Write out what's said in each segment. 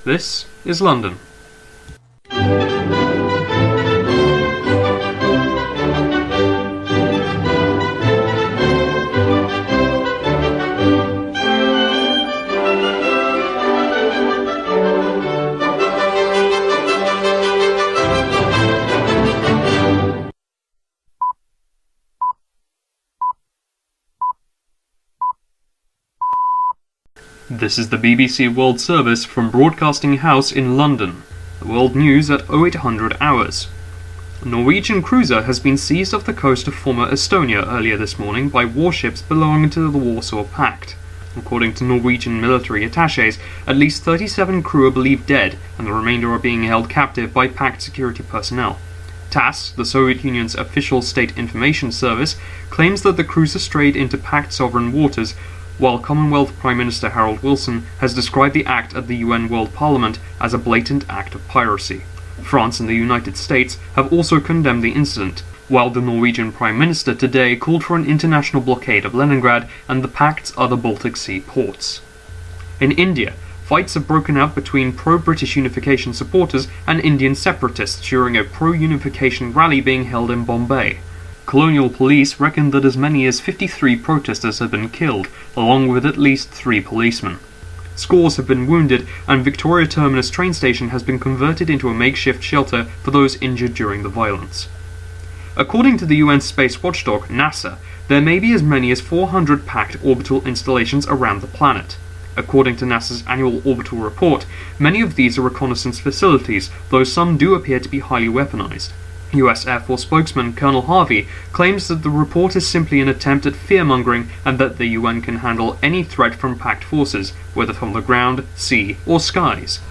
This is London. This is the BBC World Service from Broadcasting House in London. The world news at 0800 hours. A Norwegian cruiser has been seized off the coast of former Estonia earlier this morning by warships belonging to the Warsaw Pact. According to Norwegian military attachés, at least 37 crew are believed dead, and the remainder are being held captive by Pact security personnel. TASS, the Soviet Union's official state information service, claims that the cruiser strayed into Pact sovereign waters, while Commonwealth Prime Minister Harold Wilson has described the act at the UN World Parliament as a blatant act of piracy. France and the United States have also condemned the incident, while the Norwegian Prime Minister today called for an international blockade of Leningrad and the Pact's other Baltic Sea ports. In India, fights have broken out between pro-British unification supporters and Indian separatists during a pro-unification rally being held in Bombay. Colonial police reckon that as many as 53 protesters have been killed, along with at least 3 policemen. Scores have been wounded, and Victoria Terminus train station has been converted into a makeshift shelter for those injured during the violence. According to the UN space watchdog NASA, there may be as many as 400 Pact orbital installations around the planet. According to NASA's annual orbital report, many of these are reconnaissance facilities, though some do appear to be highly weaponized. US Air Force spokesman Colonel Harvey claims that the report is simply an attempt at fear-mongering and that the UN can handle any threat from Pact forces, whether from the ground, sea, or skies.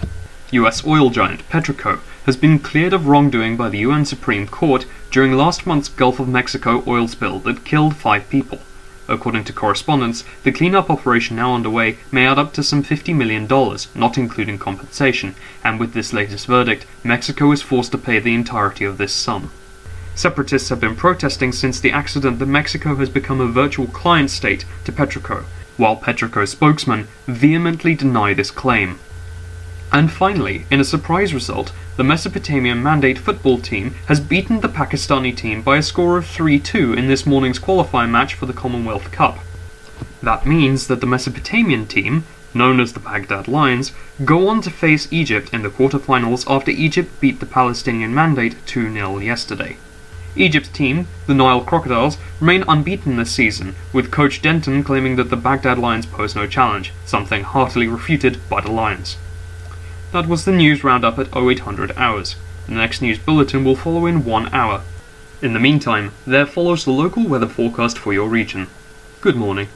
US oil giant Petroco has been cleared of wrongdoing by the UN Supreme Court during last month's Gulf of Mexico oil spill that killed 5 people. According to correspondents, the cleanup operation now underway may add up to some $50 million, not including compensation, and with this latest verdict, Mexico is forced to pay the entirety of this sum. Separatists have been protesting since the accident that Mexico has become a virtual client state to Petroco, while Petroco's spokesman vehemently deny this claim. And finally, in a surprise result, the Mesopotamian Mandate football team has beaten the Pakistani team by a score of 3-2 in this morning's qualifying match for the Commonwealth Cup. That means that the Mesopotamian team, known as the Baghdad Lions, go on to face Egypt in the quarter-finals after Egypt beat the Palestinian Mandate 2-0 yesterday. Egypt's team, the Nile Crocodiles, remain unbeaten this season, with coach Denton claiming that the Baghdad Lions pose no challenge, something heartily refuted by the Lions. That was the news roundup at 0800 hours. The next news bulletin will follow in 1 hour. In the meantime, there follows the local weather forecast for your region. Good morning.